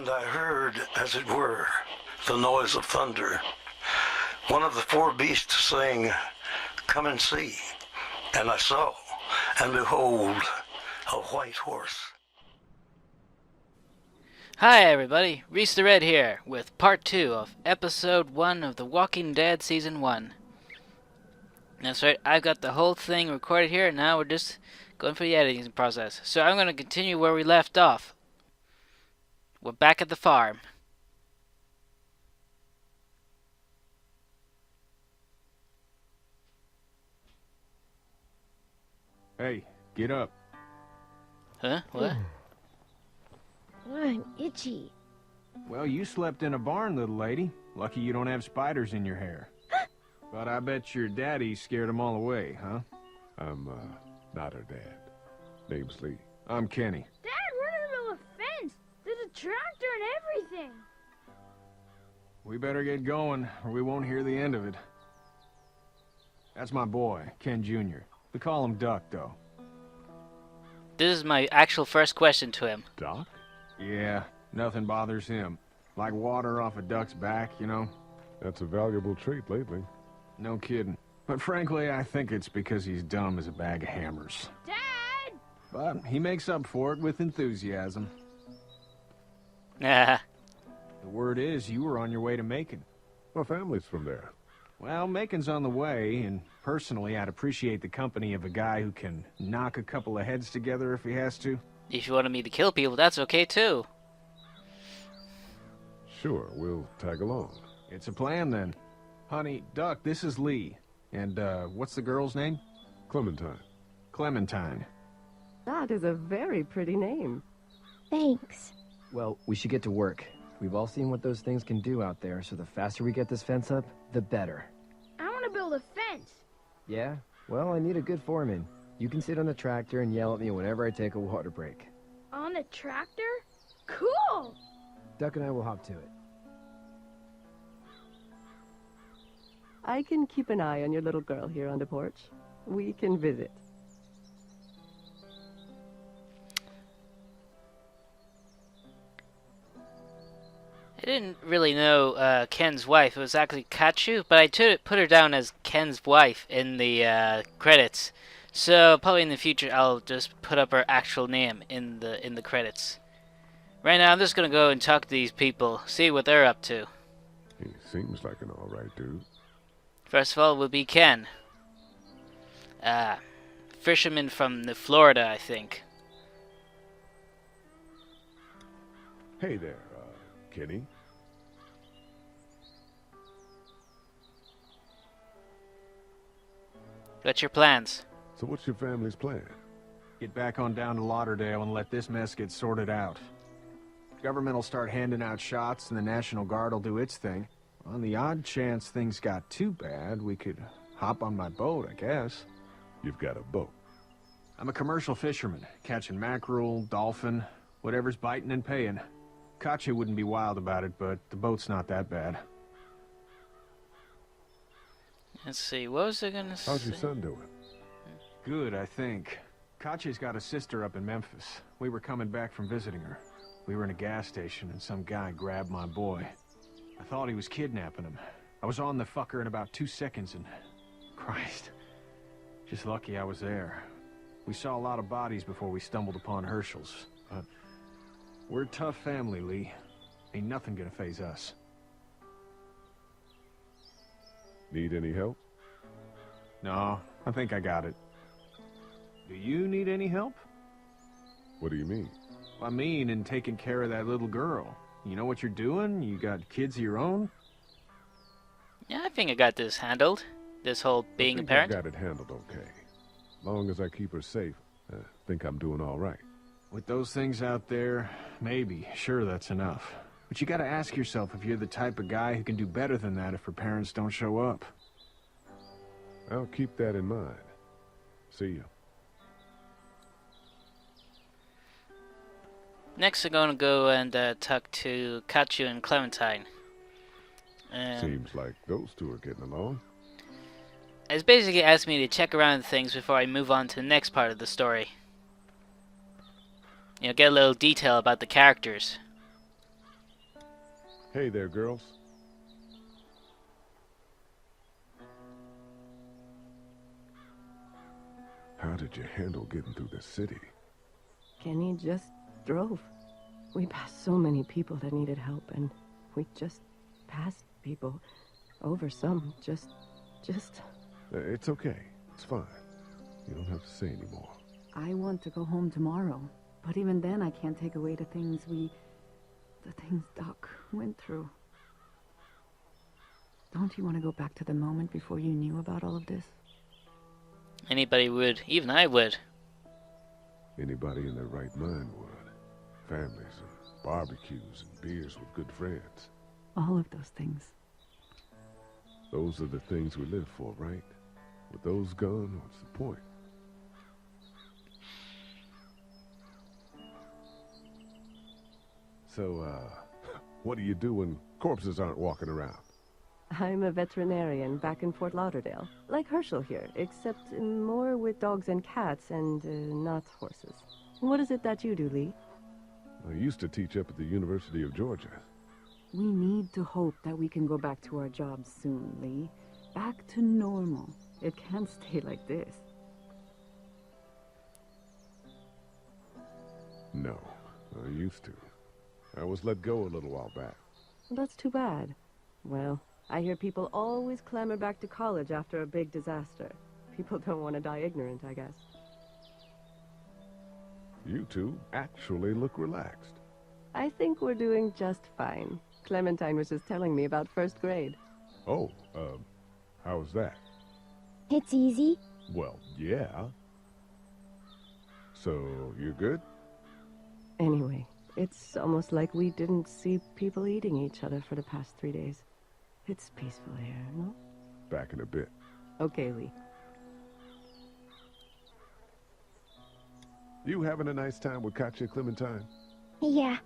and I heard, as it were, the noise of thunder. One of the four beasts saying, "Come and see." And I saw, and behold, a white horse. Hi everybody, Reese the Red here, with part 2 of episode 1 of The Walking Dead Season 1. That's right, I've got the whole thing recorded here, and now we're just going through the editing process. So I'm going to continue where we left off. We're back at the farm. Hey, get up. Huh? What? I'm itchy. Well, you slept in a barn, little lady. Lucky you don't have spiders in your hair. But I bet your daddy scared them all away, huh? I'm, not her dad. Name's Lee. I'm Kenny. Dad, we're in the middle of a fence. There's a tractor and everything. We better get going, or we won't hear the end of it. That's my boy, Ken Jr. We call him Duck, though. This is my actual first question to him. Doc? Yeah, nothing bothers him. Like water off a duck's back, you know? That's a valuable trait lately. No kidding. But frankly, I think it's because he's dumb as a bag of hammers. Dad! But he makes up for it with enthusiasm. Ah, The word is you were on your way to Macon. My family's from there. Well, Macon's on the way, and personally, I'd appreciate the company of a guy who can knock a couple of heads together if he has to. if you wanted me to kill people, that's okay too. Sure, we'll tag along. It's a plan, then. Honey, Duck, this is Lee. And, what's the girl's name? Clementine. Clementine. That is a very pretty name. Thanks. Well, we should get to work. We've all seen what those things can do out there, so the faster we get this fence up, the better. I want to build a fence. Yeah? Well, I need a good foreman. You can sit on the tractor and yell at me whenever I take a water break. On the tractor? Cool! Duck and I will hop to it. I can keep an eye on your little girl here on the porch. We can visit. I didn't really know Ken's wife. It was actually Kachu, but I put her down as Ken's wife in the credits. So probably in the future I'll just put up her actual name in the credits. Right now I'm just gonna go and talk to these people, see what they're up to. He seems like an alright dude. First of all will be Ken. Fisherman from Florida, I think. Hey there, Kenny. What's your plans? So what's your family's plan? Get back on down to Lauderdale and let this mess get sorted out. Government will start handing out shots and the National Guard will do its thing. On the odd chance things got too bad, we could hop on my boat, I guess. You've got a boat. I'm a commercial fisherman, catching mackerel, dolphin, whatever's biting and paying. Katya wouldn't be wild about it, but the boat's not that bad. Let's see, what was I gonna say? How's your son doing? Good, I think. Katya's got a sister up in Memphis. We were coming back from visiting her. We were in a gas station and some guy grabbed my boy. I thought he was kidnapping him. I was on the fucker in about 2 seconds and... Christ. Just lucky I was there. We saw a lot of bodies before we stumbled upon Herschel's, but... We're a tough family, Lee. Ain't nothing gonna faze us. Need any help? No, I think I got it. Do you need any help? What do you mean? I mean, in taking care of that little girl. You know what you're doing? You got kids of your own? Yeah, I think I got this handled. This whole being a parent. I got it handled okay. Long as I keep her safe, I think I'm doing all right. With those things out there, maybe, sure that's enough. But you gotta ask yourself if you're the type of guy who can do better than that if her parents don't show up. I'll keep that in mind. See you. Next, I'm gonna go and talk to Kachu and Clementine. Seems like those two are getting along. It's basically asked me to check around things before I move on to the next part of the story. You know, get a little detail about the characters. Hey there, girls. How did you handle getting through the city? Kenny just drove. We passed so many people that needed help, and we just passed people. Over some, just... It's okay. It's fine. You don't have to say anymore. I want to go home tomorrow. But even then, I can't take away the things Doc went through. Don't you want to go back to the moment before you knew about all of this? Anybody would. Even I would. Anybody in their right mind would. Families and barbecues and beers with good friends. All of those things. Those are the things we live for, right? With those gone, what's the point? So, what do you do when corpses aren't walking around? I'm a veterinarian back in Fort Lauderdale. Like Herschel here, except more with dogs and cats and not horses. What is it that you do, Lee? I used to teach up at the University of Georgia. We need to hope that we can go back to our jobs soon, Lee. Back to normal. It can't stay like this. No, I used to. I was let go a little while back. That's too bad. Well, I hear people always clamor back to college after a big disaster. People don't want to die ignorant, I guess. You two actually look relaxed. I think we're doing just fine. Clementine was just telling me about first grade. Oh, how was that? It's easy. Well, yeah. So, you're good? Anyway, it's almost like we didn't see people eating each other for the past 3 days. It's peaceful here, no? Back in a bit. Okay, Lee. You having a nice time with Katya, Clementine? Yeah.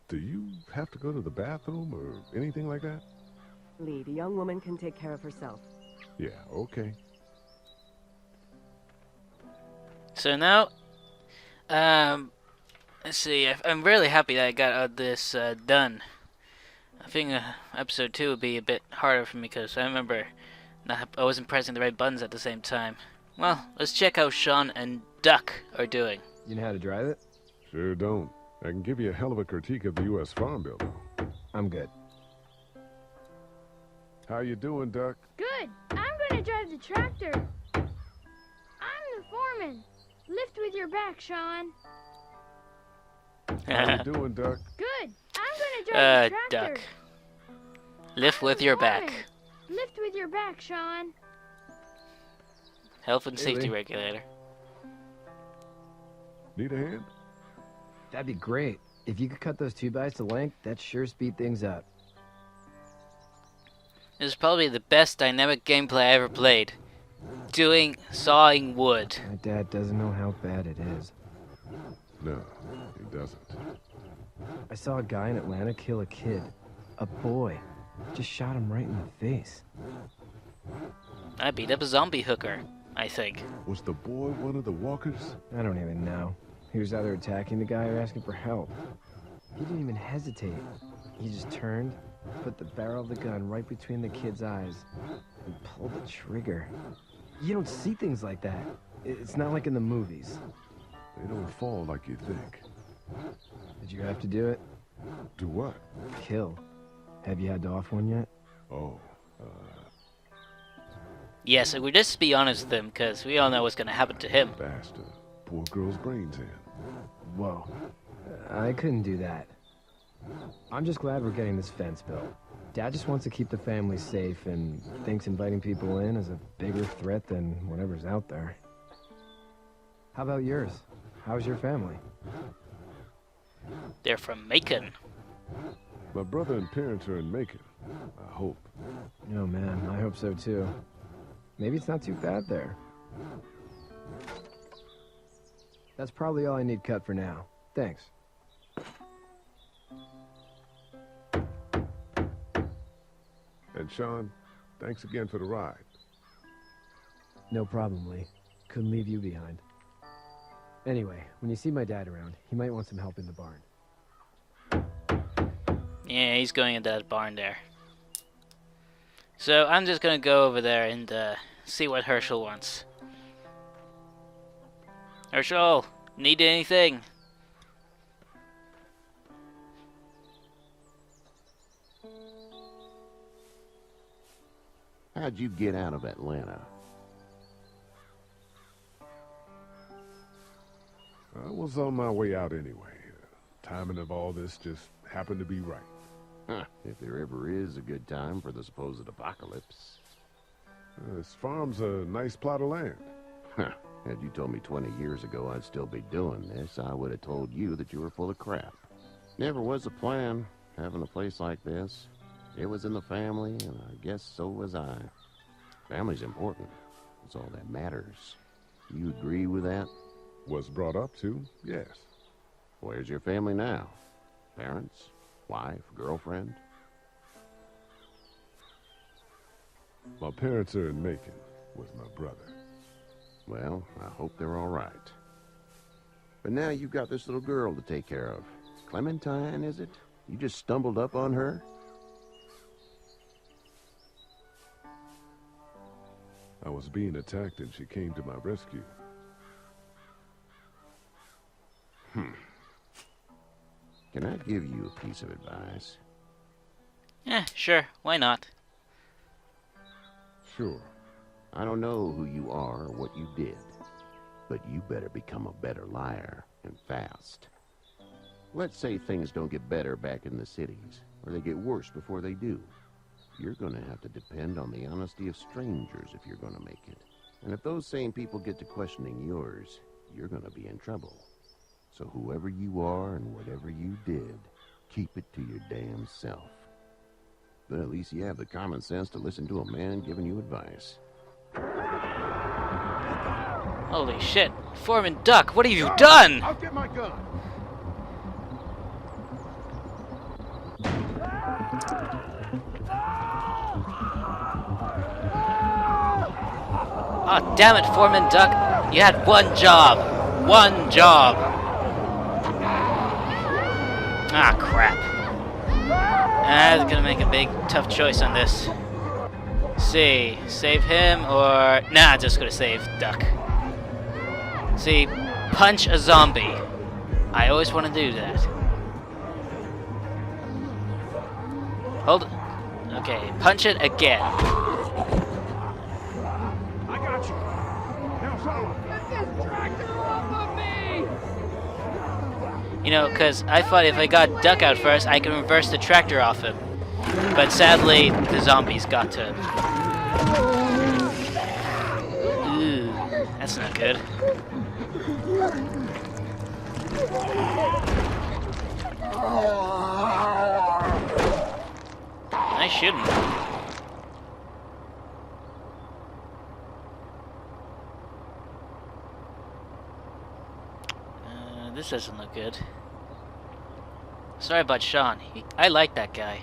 Do you have to go to the bathroom or anything like that? Lee, the young woman can take care of herself. Yeah, okay. So now, let's see. I'm really happy that I got this done. I think episode 2 would be a bit harder for me because I remember I wasn't pressing the right buttons at the same time. Well, let's check how Sean and Duck are doing. You know how to drive it? Sure don't. I can give you a hell of a critique of the U.S. Farm Bill, though. I'm good. How you doing, Duck? Good. I'm gonna drive the tractor. I'm the foreman. Lift with your back, Sean. How you doing, Duck? Good. I'm gonna drive the tractor. Duck. Lift with your back. Lift with your back, Sean. Health and Hey, safety Lee. regulator. Need a hand? That'd be great. If you could cut those 2x to length, that'd sure speed things up. This is probably the best dynamic gameplay I ever played. Sawing wood. My dad doesn't know how bad it is. No, he doesn't. I saw a guy in Atlanta kill a kid. A boy. Just shot him right in the face. I beat up a zombie hooker, I think. Was the boy one of the walkers? I don't even know. He was either attacking the guy or asking for help. He didn't even hesitate. He just turned, put the barrel of the gun right between the kid's eyes, and pulled the trigger. You don't see things like that. It's not like in the movies. They don't fall like you think. Did you have to do it? Do what? Kill. Have you had to off one yet? Oh, Yes, we just be honest with him, because we all know what's going to happen to him. bastard. Poor girl's brains in. Whoa. I couldn't do that. I'm just glad we're getting this fence built. Dad just wants to keep the family safe and thinks inviting people in is a bigger threat than whatever's out there. How about yours? How's your family? They're from Macon. My brother and parents are in Macon. I hope. Oh man, I hope so too. Maybe it's not too bad there. That's probably all I need cut for now. Thanks. And Sean, thanks again for the ride. No problem, Lee. Couldn't leave you behind. Anyway, when you see my dad around, he might want some help in the barn. Yeah, he's going into that barn there. So I'm just gonna go over there and see what Herschel wants. Herschel, need anything? How'd you get out of Atlanta? I was on my way out anyway. Timing of all this just happened to be right. Huh, if there ever is a good time for the supposed apocalypse. This farm's a nice plot of land. Huh, had you told me 20 years ago I'd still be doing this, I would have told you that you were full of crap. Never was a plan, having a place like this. It was in the family, and I guess so was I. Family's important. It's all that matters. You agree with that? Was brought up to, yes. Where's your family now? Parents? Wife? Girlfriend? My parents are in Macon with my brother. Well, I hope they're all right. But now you've got this little girl to take care of. Clementine, is it? You just stumbled up on her? I was being attacked and she came to my rescue. Can I give you a piece of advice? Yeah, sure. Why not? Sure. I don't know who you are or what you did, but you better become a better liar, and fast. Let's say things don't get better back in the cities, or they get worse before they do. You're gonna have to depend on the honesty of strangers if you're gonna make it. And if those same people get to questioning yours, you're gonna be in trouble. So whoever you are and whatever you did, keep it to your damn self. But at least you have the common sense to listen to a man giving you advice. Holy shit. Foreman Duck, what have you done? I'll get my gun. Oh, damn it, Foreman Duck. You had one job. One job. Ah, crap. I'm gonna make a big, tough choice on this. See, save him or... Nah, just gonna save Duck. See, punch a zombie. I always want to do that. Hold it. Okay, punch it again. I got you. Now follow. Get this tractor off of me! You know, because I thought if I got Duck out first, I could reverse the tractor off him. But sadly, the zombies got to him. Ooh, that's not good. Nice shooting. This doesn't look good. Sorry about Sean. I like that guy.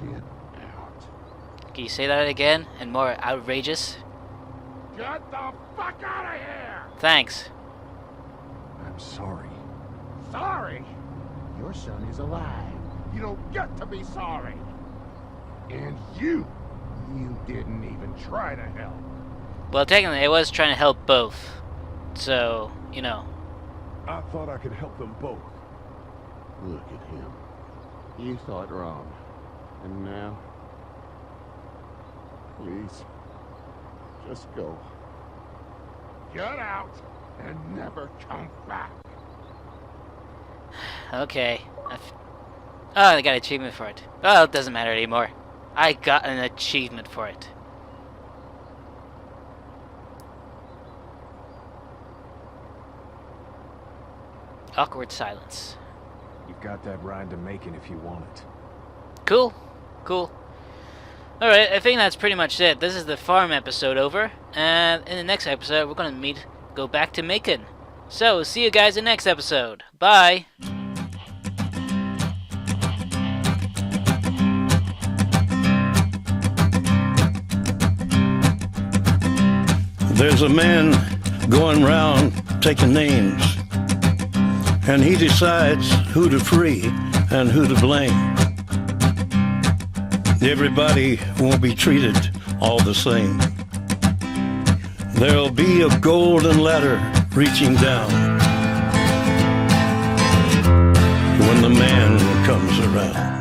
Get out. Can you say that again and more outrageous? Get the fuck out of here! Thanks. I'm sorry. Sorry? Your son is alive. You don't get to be sorry. And you didn't even try to help. Well, technically, I was trying to help both. So, you know. I thought I could help them both. Look at him. You thought wrong. And now? Please. Just go. Get out and never come back. Okay. Oh, I got an achievement for it. Well, it doesn't matter anymore. I got an achievement for it. Awkward silence. You've got that ride to Macon if you want it. Cool. Cool. Alright, I think that's pretty much it. This is the farm episode over. And in the next episode, we're going to go back to Macon. So, see you guys in the next episode. Bye! There's a man going round taking names. and he decides who to free and who to blame. Everybody won't be treated all the same. There'll be a golden ladder reaching down when the man comes around.